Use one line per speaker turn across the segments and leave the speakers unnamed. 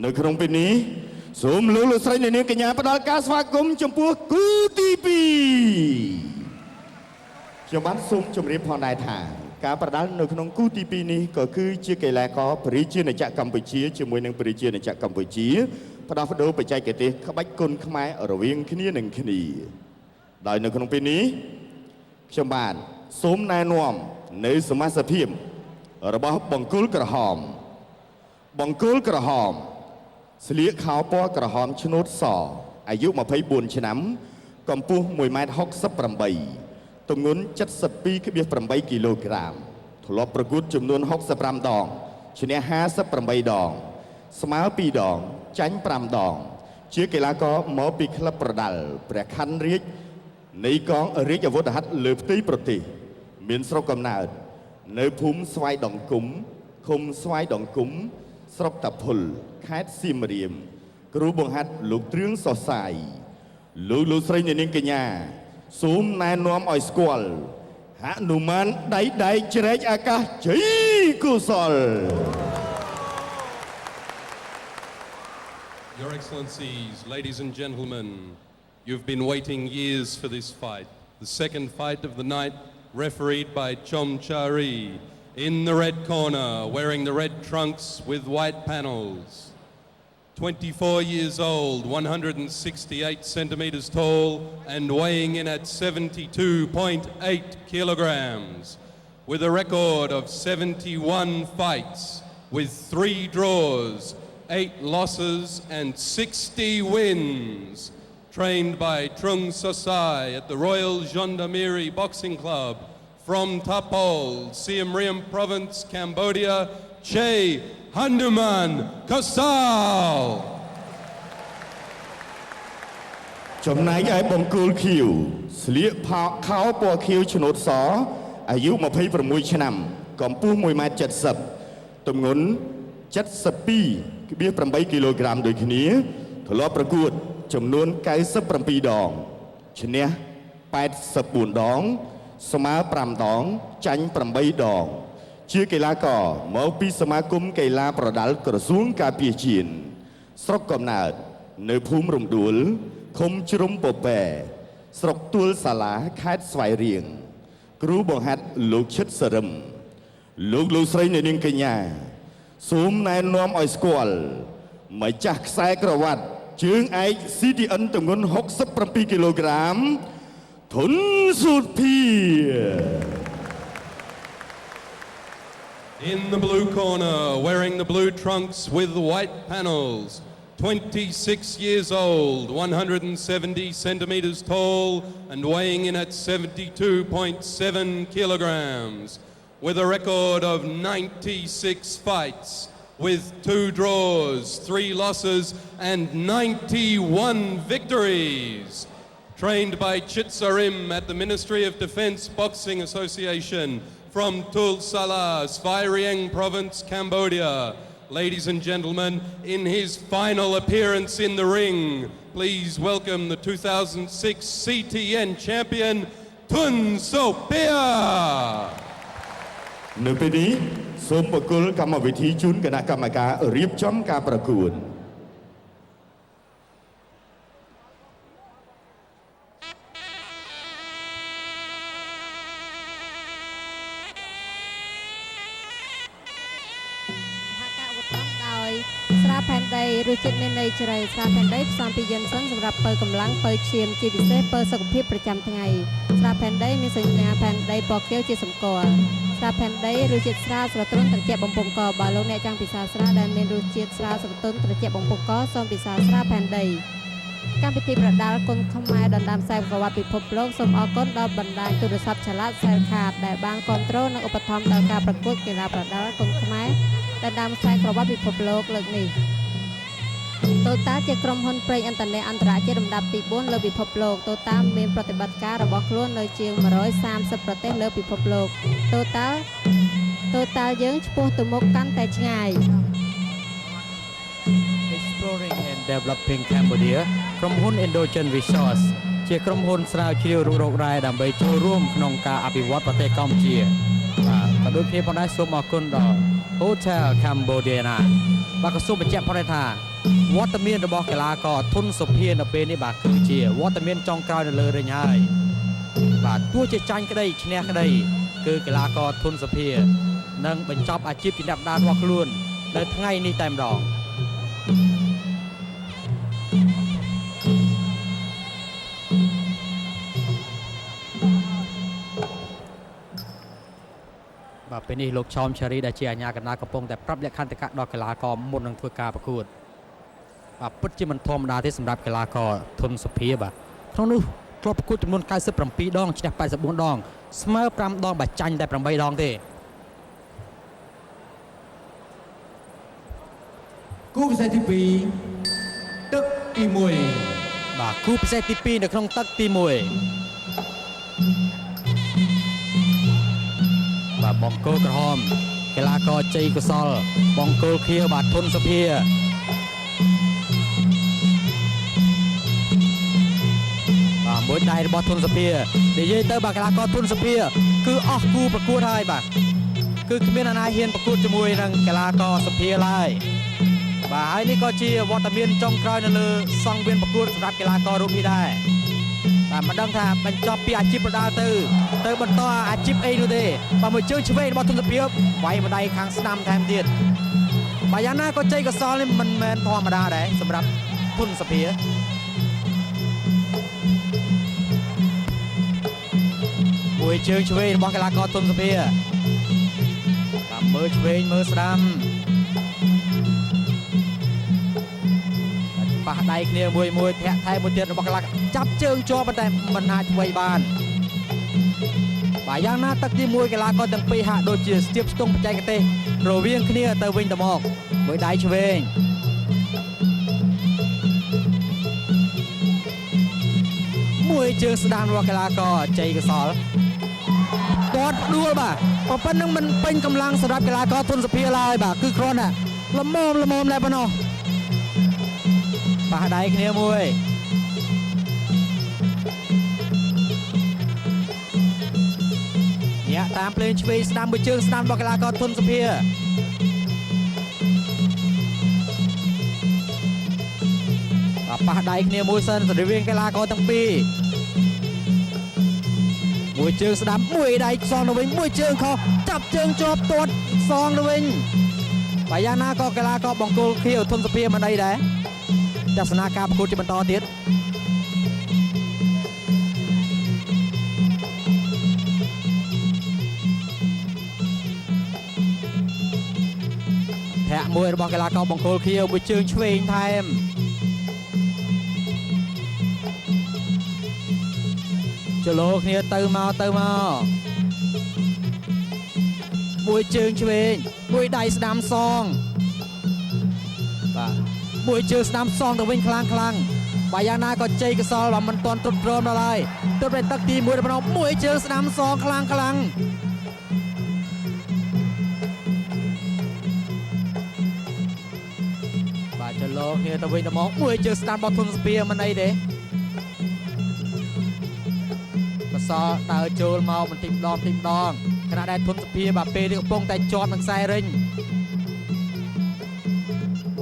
នៅក្នុងពេលនេះសូមលោកស្រីអ្នកនាងកញ្ញាផ្ដល់ការស្វាគមន៍ចំពោះគូទី2ខ្ញុំបានសូមជម្រាបផងដែរថាការប្រដាល់នៅក្នុងគូទី2នេះក៏គឺជាកីឡាករប្រជាជាតិកម្ពុជាជាមួយនឹងប្រជាជាតិកម្ពុជាផ្ដោតបដូរបច្ចេកទេសក្បាច់គុនខ្មែររវាងគ្នានឹងគ្នាដោយនៅក្នុងពេលនេះខ្ញុំបានសូមណែនាំនៅសមាជិកភាពរបស់បង្គោលក្រហមស្លៀកខោពណ៌ក្រហមឆ្នូតសអាយុ24ឆ្នាំកម្ពស់ 1.68 ទម្ងន់ 72.8 គីឡូក្រាមធ្លាប់ប្រកួតចំនួន65ដងឈ្នះ58ដងស្មើ2ដងចាញ់5ដងជាកីឡាករមកពីក្លឹបប្រដាល់ព្រះខ័នរាជនៃកងរាជអាវុធហត្ថលើផ្ទៃប្រទេសមានស្រុកកំណើតនៅភូមិស្វាយដង្គមឃុំស្វាយដង្គមស្រុកតាភុលខេត្តសៀមរាបគ្រូបង្ហាត់លោកទ្រឿងសរសាយលោកស្រីអ្នកនាងកញ្ញាសូមណែនាំឲ្យស្គាល់ហនុមានដៃដែកជ្រែកអាកាសជ័យកុសល
Your Excellencies, ladies and gentlemen, you've been waiting years for this fight. The second fight of the night, refereed by Chom Chari, in the red corner, wearing the red trunks with white panels. 24 years old, 168 centimeters tall, and weighing in at 72.8 kilograms, with a record of 71 fights, with 3 draws, 8 losses, and 60 wins. Trained by Trung Sosai at the Royal Gendarmerie Boxing Club from Tapol, Siem Reap Province, Cambodia, Che Hanuman Kosal.
ចំណែកឯបង្គោលខៀវស្លៀកខោពណ៌ខៀវឆ្នូតសអាយុ26ឆ្នាំកម្ពស់ 1.70 ទម្ងន់ 72.8 គីឡូក្រាមដូចគ្នាធ្លាប់ប្រកួតចំនួន97ដងឈ្នះ84ដងស្មើ5ដងចាញ់8ដងជាកីឡាករមកពីសមាគមកីឡាប្រដាល់ក្រសួងការពារជាតិស្រុកកំណើតនៅភូមិរំដួលឃុំជ្រុំពពែស្រុកទួលសាឡាខេត្តស្វាយរៀងគ្រូបង្ហាត់លោកឈិតសរឹមលោកស្រីអ្នកនាងកញ្ញាសូមណែនាំឲ្យស្គាល់ម្ចាស់ខ្សែក្រវ៉ាត់ជើងឯក CTN ទម្ងន់67គីឡូក្រាមធុនសុភា
In the blue corner, wearing the blue trunks with white panels, 26 years old, 170 centimeters tall, and weighing in at 72.7 kilograms, with a record of 96 fights, with 2 draws, 3 losses, and 91 victories. Trained by Chitsarim at the Ministry of Defence Boxing Association from Tulsala, Svay Rieng Province, Cambodia. Ladies and gentlemen, in his final appearance in the ring, please welcome the 2006 CTN champion, Tun Sopia.
នៅពេលនេះសូមបកគលកម្មវិធីជូនគណៈកម្មការរៀបចំការប្រកួត
ស្រាផែនដីរសជាតិមានន័យជ្រៅស្រាផែនដីផ្សំពីយិនសិនសម្រាប់ពើកម្លាំងពើឈាមជាពិសេសពើសុខភាពប្រចាំថ្ងៃស្រាផែនដីមានសញ្ញាផែនដីពណ៌ខៀវជាសម្គាល់ស្រាផែនដីរសជាតិស្រាលស្រទន់ត្រជាក់បំពង់កបើលោកអ្នកចង់ពិសាស្រាដែលមានរសជាតិស្រាលស្រទន់ត្រជាក់បំពង់កសូមពិសាស្រាផែនដីកម្មវិធីប្រដាល់គុនខ្មែរដណ្ដើមខ្សែក្រវ៉ាត់ពិភពលោកសូមអរគុណដល់បណ្ដាញទូរស័ព្ទឆលាតសែលខាតដែលបានគ្រប់គ្រងនិងឧបត្ថម្ភដល់ការប្រកួតកីឡាប្រដាល់គុនខ្មែរដណ្ដើមខ្សែក្រវ៉ាត់ពិភពលោកលើកនេះ Total ជាក្រុមហ៊ុនប្រេងឥន្ធនៈអន្តរជាតិលំដាប់ទី 4 លើពិភពលោក Total មានប្រតិបត្តិការរបស់ខ្លួននៅជាង 130 ប្រទេសលើពិភពលោក Total យើងឆ្ពោះទៅមុខកាន់តែឆ្ងាយ
Exploring and Developing Cambodia ក្រុមហ៊ុន Endogen Resource ជាក្រុមហ៊ុនស្រាវជ្រាវរុករករ៉ែដើម្បីចូលរួមក្នុងការអភិវឌ្ឍប្រទេសកម្ពុជាបាទក៏ដូចគ្នាផងដែរសូមអរគុណដល់ Hotel Cambodia បាទក៏សូមបញ្ជាក់ផងដែរថាវត្តមានរបស់កីឡាករធុនសុភានៅពេលនេះបាទគឺជាវត្តមានចុងក្រោយនៅលើរេងហើយបាទទោះជាចាញ់ក្តីឈ្នះក្តីគឺកីឡាករធុនសុភានឹងបញ្ចប់អាជីពជាអ្នកដានរបស់ខ្លួននៅថ្ងៃនេះតែម្ដងបាទពេលនេះលោកឆោមឆារីដែលជាអាជ្ញាកណ្ដាលកំពុងតែប្រាប់លក្ខន្តិកៈដល់កីឡាករមុននឹងធ្វើការប្រកួតបាទពិតជាមិនធម្មតាទេសម្រាប់កីឡាករធុនសុភាបាទក្នុងនោះធ្លាប់ប្រកួតចំនួន97ដងឈ្នះ84ដងស្មើ5ដងបាទចាញ់តែ8ដងទេគូពិសេសទី2ទឹកទី1បាទគូពិសេសទី2នៅក្នុងទឹកទី1បាទបង្គោលក្រហមកីឡាករជ័យកុសលបង្គោលខៀវបាទធុនសុភាបាទមួយដៃរបស់ធុនសុភានិយាយទៅបាទកីឡាករធុនសុភាគឺអស់គូប្រកួតហើយបាទគឺគ្មានអ្នកណាហ៊ានប្រកួតជាមួយនឹងកីឡាករសុភាឡើយបាទហើយនេះក៏ជាវត្តមានចុងក្រោយនៅលើសង្វៀនប្រកួតសម្រាប់កីឡាកររូបនេះដែរបាទមិនដឹងថាបញ្ចប់ពីអាជីពប្រដាល់ទៅបន្តអាជីពអីនោះទេបាទមួយជើងឆ្វេងរបស់ធុនសុភាវាយម្ដាយខាងស្ដាំថែមទៀតបាទយ៉ាងណាក៏ជ័យកសលនេះមិនមែនធម្មតាដែរសម្រាប់ធុនសុភាមួយជើងឆ្វេងរបស់កីឡាករធុនសុភាបាទមើលឆ្វេងមើលស្ដាំប៉ះដៃគ្នាមួយធាក់ថែមួយទៀតរបស់កីឡាករចាប់ជើងជាប់ប៉ុន្តែមិនអាចធ្វើបានបាទយ៉ាងណាទឹកទី1កីឡាករទាំងពីរហាក់ដូចជាស្ទាបស្ទង់បច្ចេកទេសរវាងគ្នាទៅវិញទៅមកមួយដៃឆ្វេងមួយជើងស្ដាំរបស់កីឡាករជ័យកសលគាត់ដួលបាទប៉ុណ្ណឹងមិនពេញកម្លាំងសម្រាប់កីឡាករធុនសុភាឡើយបាទគឺគ្រាន់តែល្មមតែប៉ុណ្ណោះប៉ះដៃគ្នាមួយញាក់តាមភ្លេងឆ្វេងស្ដាំមួយជើងស្ដាំរបស់កីឡាករធុនសុភាប៉ះដៃគ្នាមួយសិនរវាងកីឡាករទាំងពីរមួយជើងស្ដាំមួយដៃសងទៅវិញមួយជើងខុសចាប់ជើងជាប់ទាត់សងទៅវិញបើយ៉ាងណាក៏កីឡាករបង្គោលខៀវធុនសុភាមិនអីដែរទស្សនាការប្រកួតជាបន្តទៀតធាក់មួយរបស់កីឡាករបង្គោលខៀវមួយជើងឆ្វេងថែមចលោគ្នាទៅមកមួយជើងឆ្វេងមួយដៃស្ដាំសងបាទមួយជើងស្ដាំសងទៅវិញខ្លាំងបើយ៉ាងណាក៏ជ័យកសលមិនទាន់ទ្រុឌទ្រោមដល់ហើយទើបតែទឹកទី1របស់មួយជើងស្ដាំសងខ្លាំងបាទចលោគ្នាទៅវិញទៅមកមួយជើងស្ដាំរបស់ធុនសុភាមិនអីទេកសលដើរចូលមកបន្តិចម្ដងខណៈដែលធុនសុភាបាទពេលនេះកំពុងតែជាប់នឹងខ្សែរិញ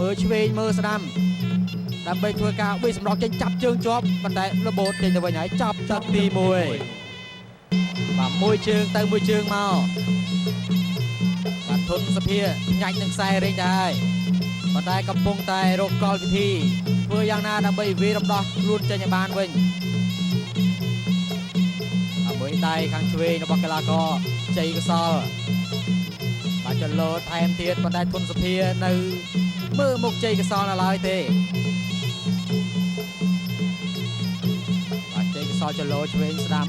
មើលឆ្វេងមើលស្ដាំដើម្បីធ្វើការវិសម្រោះចេញចាប់ជើងជាប់ប៉ុន្តែរបូតចេញទៅវិញហើយចាប់ទឹកទី1បាទមួយជើងទៅមួយជើងមកបាទធុនសុភាញាច់នឹងខ្សែរិញដែរប៉ុន្តែកំពុងតែរកកលវិធីធ្វើយ៉ាងណាដើម្បីវាយរំដោះខ្លួនចេញឲ្យបានវិញមួយដៃខាងឆ្វេងរបស់កីឡាករជ័យកសលបាទចលោថែមទៀតប៉ុន្តែធុនសុភានៅមើលមុខជ័យកសលនៅឡើយទេបាទជ័យកសលចលោឆ្វេងស្ដាំ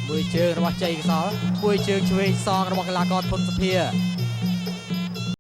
មួយជើងរបស់ជ័យកសលមួយជើងឆ្វេងសងរបស់កីឡាករធុនសុភា